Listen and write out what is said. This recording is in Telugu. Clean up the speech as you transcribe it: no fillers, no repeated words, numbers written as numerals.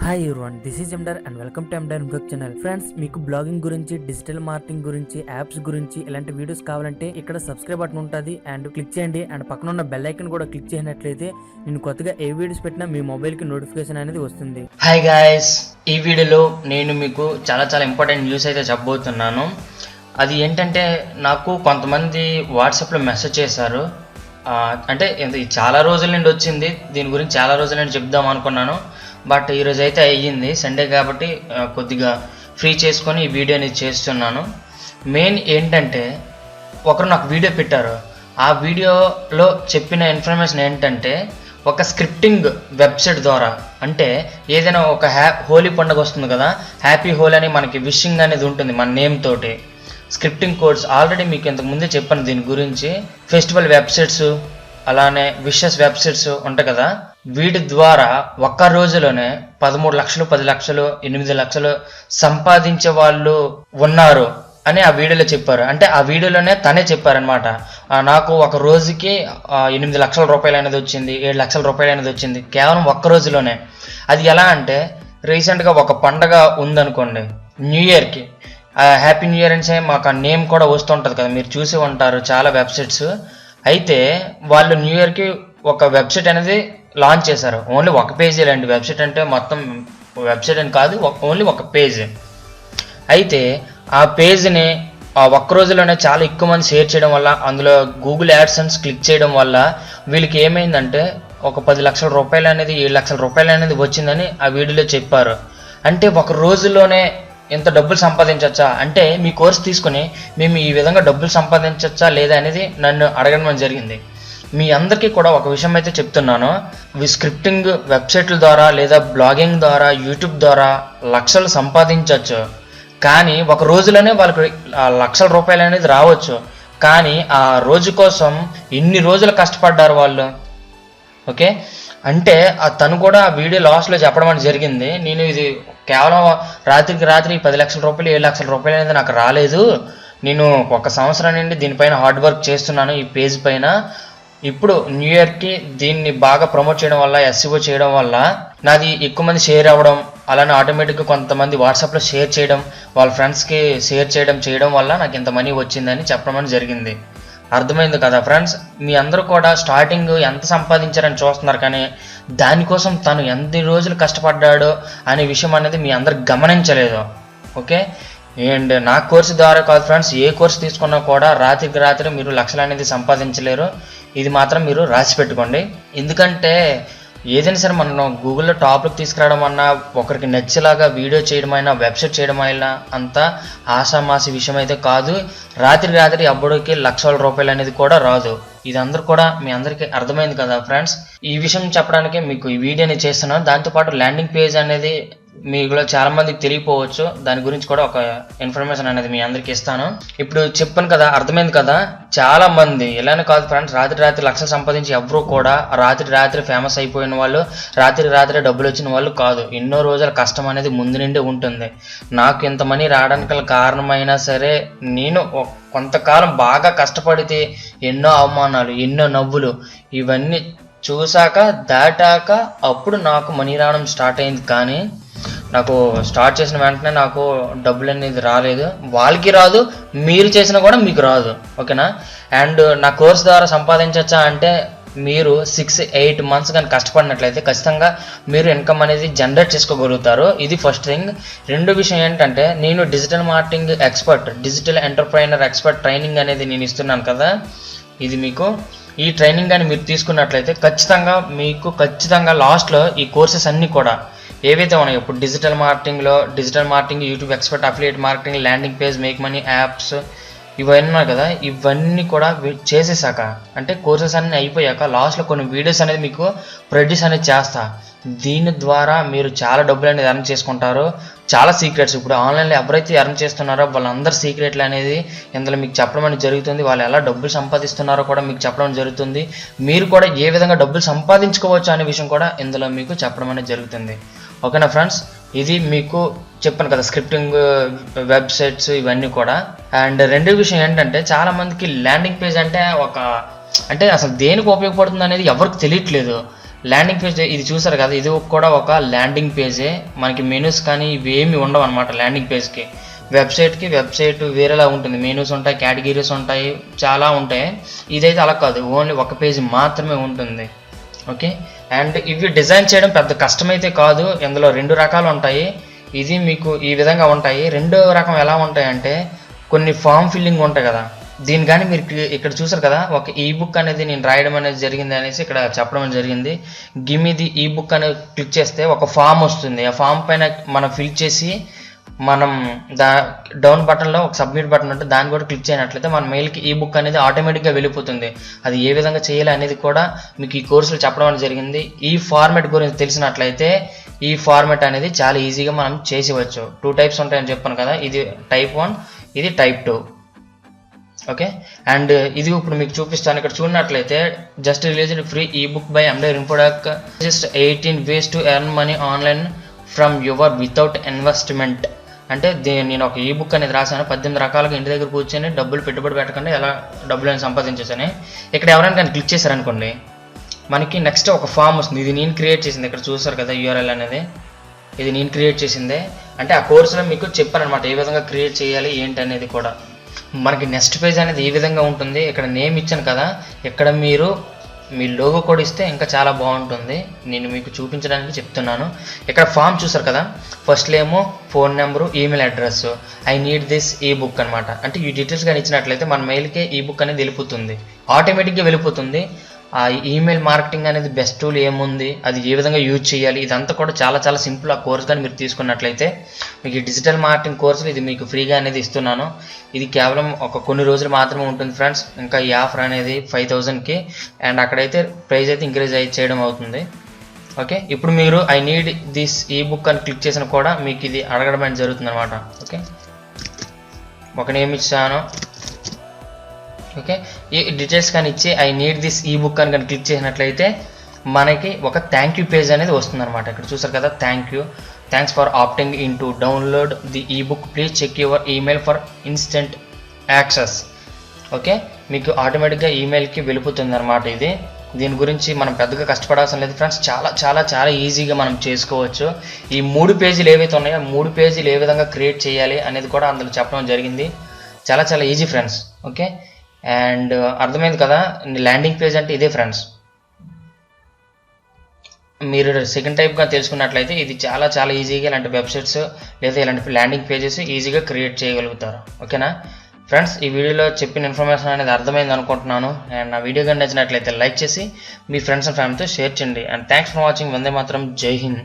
Hi everyone, this is Ender and welcome to Ender Influx channel. Friends, మీకు బ్లాగింగ్ గురించి, డిజిటల్ మార్కెటింగ్ గురించి, యాప్స్ గురించి ఇలాంటి వీడియోస్ కావాలంటే ఇక్కడ సబ్స్క్రైబ్ బటన్ ఉంటుంది అండ్ క్లిక్ చేయండి. అండ్ పక్కన ఉన్న బెల్ ఐకన్ కూడా క్లిక్ చేసినట్లయితే నేను కొత్తగా ఏ వీడియోస్ పెట్టినా మీ మొబైల్కి నోటిఫికేషన్ అనేది వస్తుంది. హాయ్ గాయస్, ఈ వీడియోలో నేను మీకు చాలా ఇంపార్టెంట్ న్యూస్ అయితే చెప్పబోతున్నాను. అది ఏంటంటే, నాకు కొంతమంది వాట్సాప్లో మెసేజ్ చేశారు. అంటే ఇది చాలా రోజుల నుండి వచ్చింది, దీని గురించి చాలా రోజుల నుండి చెప్దాం అనుకున్నాను. బట్ ఈరోజు అయితే అయ్యింది, సండే కాబట్టి కొద్దిగా ఫ్రీ చేసుకొని ఈ వీడియో అనేది చేస్తున్నాను. మెయిన్ ఏంటంటే, ఒకరు నాకు వీడియో పెట్టారు. ఆ వీడియోలో చెప్పిన ఇన్ఫర్మేషన్ ఏంటంటే, ఒక స్క్రిప్టింగ్ వెబ్సైట్ ద్వారా, అంటే ఏదైనా ఒక హోలీ పండుగ వస్తుంది కదా, హ్యాపీ హోలీ అని మనకి విషింగ్ అనేది ఉంటుంది మన నేమ్ తోటి. స్క్రిప్టింగ్ కోడ్స్ ఆల్రెడీ మీకు ఇంతకు ముందే చెప్పాను దీని గురించి. ఫెస్టివల్ వెబ్సైట్స్, అలానే విషెస్ వెబ్సైట్స్ ఉంటాయి కదా, వీటి ద్వారా ఒక్క రోజులోనే 13 లక్షలు, 10 లక్షలు, 8 లక్షలు సంపాదించే వాళ్ళు ఉన్నారు అని ఆ వీడియోలో చెప్పారు. అంటే ఆ వీడియోలోనే తనే చెప్పారనమాట. నాకు ఒక రోజుకి 8 లక్షల రూపాయలు అనేది వచ్చింది, 7 లక్షల రూపాయలు అనేది వచ్చింది కేవలం ఒక్క రోజులోనే. అది ఎలా అంటే, రీసెంట్గా ఒక పండగ ఉందనుకోండి, న్యూ ఇయర్కి, హ్యాపీ న్యూ ఇయర్ అని మాకు ఆ నేమ్ కూడా వస్తుంటుంది కదా, మీరు చూసి ఉంటారు చాలా వెబ్సైట్స్. అయితే వాళ్ళు న్యూ ఇయర్కి ఒక వెబ్సైట్ అనేది లాంచ్ చేశారు. ఓన్లీ ఒక పేజీ లాంటి వెబ్సైట్, అంటే మొత్తం వెబ్సైట్ అని కాదు, ఓన్లీ ఒక పేజ్. అయితే ఆ పేజ్ని ఆ ఒక్క రోజులోనే చాలా ఎక్కువ మంది షేర్ చేయడం వల్ల, అందులో గూగుల్ యాడ్సెన్స్ క్లిక్ చేయడం వల్ల వీళ్ళకి ఏమైందంటే, ఒక 10 లక్షల రూపాయలు అనేది, 7 లక్షల రూపాయలు అనేది వచ్చిందని ఆ వీడియోలో చెప్పారు. అంటే ఒక రోజులోనే ఇంత డబ్బులు సంపాదించవచ్చా అంటే, మీ కోర్స్ తీసుకుని మేము ఈ విధంగా డబ్బులు సంపాదించవచ్చా లేదా అనేది నన్ను అడగడం జరిగింది. మీ అందరికీ కూడా ఒక విషయం అయితే చెప్తున్నాను, స్క్రిప్టింగ్ వెబ్సైట్ల ద్వారా లేదా బ్లాగింగ్ ద్వారా, యూట్యూబ్ ద్వారా లక్షలు సంపాదించవచ్చు. కానీ ఒక రోజులోనే వాళ్ళకి లక్షల రూపాయలు అనేది రావచ్చు. కానీ ఆ రోజు కోసం ఎన్ని రోజులు కష్టపడ్డారు వాళ్ళు. ఓకే, అంటే తను కూడా ఆ వీడియో లాస్ట్లో చెప్పడం అనేది జరిగింది. నేను ఇది కేవలం రాత్రికి రాత్రి 10 లక్షల రూపాయలు, 7 లక్షల రూపాయలు అనేది నాకు రాలేదు. నేను ఒక సంవత్సరం నుండి దీనిపైన హార్డ్ వర్క్ చేస్తున్నాను ఈ పేజ్ పైన. ఇప్పుడు న్యూ ఇయర్కి దీన్ని బాగా ప్రమోట్ చేయడం వల్ల, ఎస్ఈఓ చేయడం వల్ల నాది ఎక్కువ మంది షేర్ అవ్వడం, అలానే ఆటోమేటిక్గా కొంతమంది వాట్సాప్లో షేర్ చేయడం, వాళ్ళ ఫ్రెండ్స్కి షేర్ చేయడం వల్ల నాకు ఇంత మనీ వచ్చిందని చెప్పడం అనేది జరిగింది. అర్థమైంది కదా ఫ్రెండ్స్? మీ అందరూ కూడా స్టార్టింగ్ ఎంత సంపాదించారని చూస్తున్నారు, కానీ దానికోసం తను ఎన్ని రోజులు కష్టపడ్డాడో అనే విషయం అనేది మీ అందరు గమనించలేదు. ఓకే, అండ్ నా కోర్సు ద్వారా కాదు ఫ్రెండ్స్, ఏ కోర్సు తీసుకున్నా కూడా రాత్రికి రాత్రి మీరు లక్షలు అనేది సంపాదించలేరు. ఇది మాత్రం మీరు రాసి పెట్టుకోండి. ఎందుకంటే ఏదైనా సరే మనం గూగుల్లో టాప్కి తీసుకురావడం అన్నా, ఒకరికి నచ్చేలాగా వీడియో చేయడం అయినా, వెబ్సైట్ చేయడం అయినా అంతా ఆషామాసి విషయం అయితే కాదు. రాత్రి అబ్బడికి లక్షల రూపాయలు అనేది కూడా రాదు. ఇది అందరూ కూడా మీ అందరికీ అర్థమైంది కదా ఫ్రెండ్స్? ఈ విషయం చెప్పడానికి మీకు ఈ వీడియోని చేస్తున్నాను. దాంతోపాటు ల్యాండింగ్ పేజ్ అనేది మీలో చాలా మందికి తెలియపోవచ్చు, దాని గురించి కూడా ఒక ఇన్ఫర్మేషన్ అనేది మీ అందరికి ఇస్తాను. ఇప్పుడు చెప్పాను కదా, అర్థమైంది కదా? చాలా మంది ఇలానే కాదు ఫ్రెండ్స్, రాత్రి లక్షలు సంపాదించి ఎవరు కూడా రాత్రి ఫేమస్ అయిపోయిన వాళ్ళు, రాత్రి డబ్బులు వచ్చిన వాళ్ళు కాదు. ఎన్నో రోజుల కష్టం అనేది ముందు నుండి ఉంటుంది. నాకు ఇంత మనీ రావడానికి కారణమైనా సరే, నేను కొంతకాలం బాగా కష్టపడితే ఎన్నో అవమానాలు, ఎన్నో నవ్వులు ఇవన్నీ చూశాక దాటాక అప్పుడు నాకు మనీ రావడం స్టార్ట్ అయింది. కానీ నాకు స్టార్ట్ చేసిన వెంటనే నాకు డబ్బులు అనేది రాలేదు. వాళ్ళకి రాదు, మీరు చేసినా కూడా మీకు రాదు. ఓకేనా? అండ్ నా కోర్స్ ద్వారా సంపాదించవచ్చా అంటే, మీరు 6-8 మంత్స్ కానీ కష్టపడినట్లయితే ఖచ్చితంగా మీరు ఇన్కమ్ అనేది జనరేట్ చేసుకోగలుగుతారు. ఇది ఫస్ట్ థింగ్. రెండో విషయం ఏంటంటే, నేను digital marketing expert, digital entrepreneur expert training అనేది నేను ఇస్తున్నాను కదా. ఇది మీకు ఈ ట్రైనింగ్ కానీ మీరు తీసుకున్నట్లయితే ఖచ్చితంగా లాస్ట్లో ఈ కోర్సెస్ అన్నీ కూడా ఏవైతే ఉన్నాయో, ఇప్పుడు digital marketing, YouTube expert, affiliate marketing, landing page, make money, apps, ఇవన్నీ ఉన్నాయి కదా, ఇవన్నీ కూడా చేసేసాక, అంటే కోర్సెస్ అన్నీ అయిపోయాక లాస్ట్లో కొన్ని వీడియోస్ అనేది మీకు ప్రొడ్యూస్ అనేది చేస్తా. దీని ద్వారా మీరు చాలా డబ్బులు అనేది ఎర్న్ చేసుకుంటారు. చాలా సీక్రెట్స్, ఇప్పుడు ఆన్లైన్లో ఎవరైతే ఎర్న్ చేస్తున్నారో వాళ్ళందరి సీక్రెట్లు అనేది ఇందులో మీకు చెప్పడం అనేది జరుగుతుంది. వాళ్ళు ఎలా డబ్బులు సంపాదిస్తున్నారో కూడా మీకు చెప్పడం జరుగుతుంది. మీరు కూడా ఏ విధంగా డబ్బులు సంపాదించుకోవచ్చు అనే విషయం కూడా ఇందులో మీకు చెప్పడం అనేది జరుగుతుంది. ఓకేనా ఫ్రెండ్స్? ఇది మీకు చెప్పాను కదా, స్క్రిప్టింగ్ వెబ్సైట్స్ ఇవన్నీ కూడా. అండ్ రెండో విషయం ఏంటంటే, చాలా మందికి ల్యాండింగ్ పేజ్ అంటే అసలు దేనికి ఉపయోగపడుతుంది అనేది ఎవరికి తెలియట్లేదు. ల్యాండింగ్ పేజ్ ఇది చూసారు కదా, ఇది కూడా ఒక ల్యాండింగ్ పేజే. మనకి మెనూస్ కానీ ఇవేమి ఉండవు అనమాట ల్యాండింగ్ పేజ్కి. వెబ్సైట్ వేరేలా ఉంటుంది, మెనూస్ ఉంటాయి, కేటగిరీస్ ఉంటాయి, చాలా ఉంటాయి. ఇదైతే అలా కాదు, ఓన్లీ ఒక పేజ్ మాత్రమే ఉంటుంది. ఓకే, అండ్ ఇవి డిజైన్ చేయడం పెద్ద కష్టమైతే కాదు. ఇందులో 2 రకాలు ఉంటాయి. ఇది మీకు ఈ విధంగా ఉంటాయి. రెండో రకం ఎలా ఉంటాయి అంటే కొన్ని ఫామ్ ఫిల్లింగ్ ఉంటాయి కదా, దీని కానీ మీరు ఇక్కడ చూసారు కదా, ఒక ఈ బుక్ అనేది నేను రాయడం అనేది జరిగింది అనేసి ఇక్కడ చెప్పడం జరిగింది. గిమిది ఈ బుక్ అనేది క్లిక్ చేస్తే ఒక ఫామ్ వస్తుంది. ఆ ఫామ్ పైన మనం ఫిల్ చేసి మనం డౌన్ బటన్లో ఒక సబ్మిట్ బటన్ ఉంటే దాన్ని కూడా క్లిక్ చేయనట్లయితే మన మెయిల్కి ఈ బుక్ అనేది ఆటోమేటిక్గా వెళ్ళిపోతుంది. అది ఏ విధంగా చేయాలి అనేది కూడా మీకు ఈ కోర్సులో చెప్పడం అనేది జరిగింది. ఈ ఫార్మాట్ గురించి తెలిసినట్లయితే ఈ ఫార్మాట్ అనేది చాలా ఈజీగా మనం చేసేవచ్చు. 2 టైప్స్ ఉంటాయని చెప్పాను కదా, ఇది type 1, ఇది type 2. ఓకే, అండ్ ఇది ఇప్పుడు మీకు చూపిస్తాను. ఇక్కడ చూడనట్లయితే జస్ట్ రిలీజ్డ్ ఫ్రీ ఈ book by MD Infodec, just 18 ways to earn money online from your without investment. అంటే నేను ఒక ఈ బుక్ అనేది రాశాను, 18 రకాలుగా ఇంటి దగ్గర కూర్చొని డబ్బులు పెట్టుబడి పెట్టకుండా ఎలా డబ్బులను సంపాదించేసాను. ఇక్కడ ఎవరైనా కానీ క్లిక్ చేశారనుకోండి, మనకి నెక్స్ట్ ఒక ఫామ్ వస్తుంది. ఇది నేను క్రియేట్ చేసింది. ఇక్కడ చూసారు కదా URL అనేది, ఇది నేను క్రియేట్ చేసిందే. అంటే ఆ కోర్సులో మీకు చెప్పాను అనమాట ఏ విధంగా క్రియేట్ చేయాలి ఏంటి అనేది కూడా. మనకి నెక్స్ట్ పేజ్ అనేది ఈ విధంగా ఉంటుంది. ఇక్కడ నేమ్ ఇచ్చాను కదా, ఇక్కడ మీరు మీ లోగో కూడా ఇస్తే ఇంకా చాలా బాగుంటుంది. నేను మీకు చూపించడానికి చెప్తున్నాను. ఇక్కడ ఫామ్ చూసారు కదా, ఫస్ట్ ఏమో phone number, email address, I need this ఈ బుక్ అనమాట. అంటే ఈ డీటెయిల్స్ కానీ ఇచ్చినట్లయితే మన మెయిల్కే ఈ బుక్ అనేది వెళ్ళిపోతుంది, ఆటోమేటిక్గా వెళ్ళిపోతుంది. ఆ ఈమెయిల్ మార్కెటింగ్ అనేది బెస్ట్ టూల్ ఏముంది, అది ఏ విధంగా యూజ్ చేయాలి, ఇదంతా కూడా చాలా చాలా సింపుల్. ఆ కోర్స్ కానీ మీరు తీసుకున్నట్లయితే మీకు ఈ డిజిటల్ మార్కెటింగ్ కోర్సులు ఇది మీకు ఫ్రీగా అనేది ఇస్తున్నాను. ఇది కేవలం కొన్ని రోజులు మాత్రమే ఉంటుంది ఫ్రెండ్స్. ఇంకా ఈ ఆఫర్ అనేది 5000కి, అండ్ అక్కడైతే ప్రైస్ అయితే ఇంక్రీజ్ చేయడం అవుతుంది. ఓకే, ఇప్పుడు మీరు ఐ నీడ్ దిస్ ఈ బుక్ అని క్లిక్ చేసిన కూడా మీకు ఇది అడగడం అనేది జరుగుతుంది అనమాట. ఓకే, ఒక నేమ్ ఇచ్చాను. ఓకే, ఈ డీటెయిల్స్ కానీ ఇచ్చి ఐ నీడ్ దిస్ ఈ బుక్ అని కానీ క్లిక్ చేసినట్లయితే మనకి ఒక థ్యాంక్ యూ పేజ్ అనేది వస్తుంది అనమాట. ఇక్కడ చూసారు కదా, thanks for opting in to download the ఈ book, please check your email for instant access. Okay, మీకు ఆటోమేటిక్గా ఈమెయిల్కి వెళ్ళిపోతుంది అనమాట. ఇది దీని గురించి మనం పెద్దగా కష్టపడాల్సిన లేదు ఫ్రెండ్స్, చాలా చాలా చాలా ఈజీగా మనం చేసుకోవచ్చు. ఈ 3 పేజీలు ఏవైతే ఉన్నాయో 3 పేజీలు ఏ విధంగా క్రియేట్ చేయాలి అనేది కూడా అందులో చెప్పడం జరిగింది. చాలా చాలా ఈజీ ఫ్రెండ్స్. ఓకే, అండ్ అర్థమైంది కదా, ల్యాండింగ్ పేజ్ అంటే ఇదే ఫ్రెండ్స్. మీరు సెకండ్ టైప్గా తెలుసుకున్నట్లయితే ఇది చాలా చాలా ఈజీగా ఇలాంటి వెబ్సైట్స్ లేదా ఇలాంటి ల్యాండింగ్ పేజెస్ ఈజీగా క్రియేట్ చేయగలుగుతారు. ఓకేనా ఫ్రెండ్స్, ఈ వీడియోలో చెప్పిన ఇన్ఫర్మేషన్ అనేది అర్థమైంది అనుకుంటున్నాను. అండ్ నా వీడియో కానీ నచ్చినట్లయితే లైక్ చేసి మీ ఫ్రెండ్స్ అండ్ ఫ్యామిలీతో షేర్ చేయండి. And thanks for watching. Vande Mataram. Jai Hind.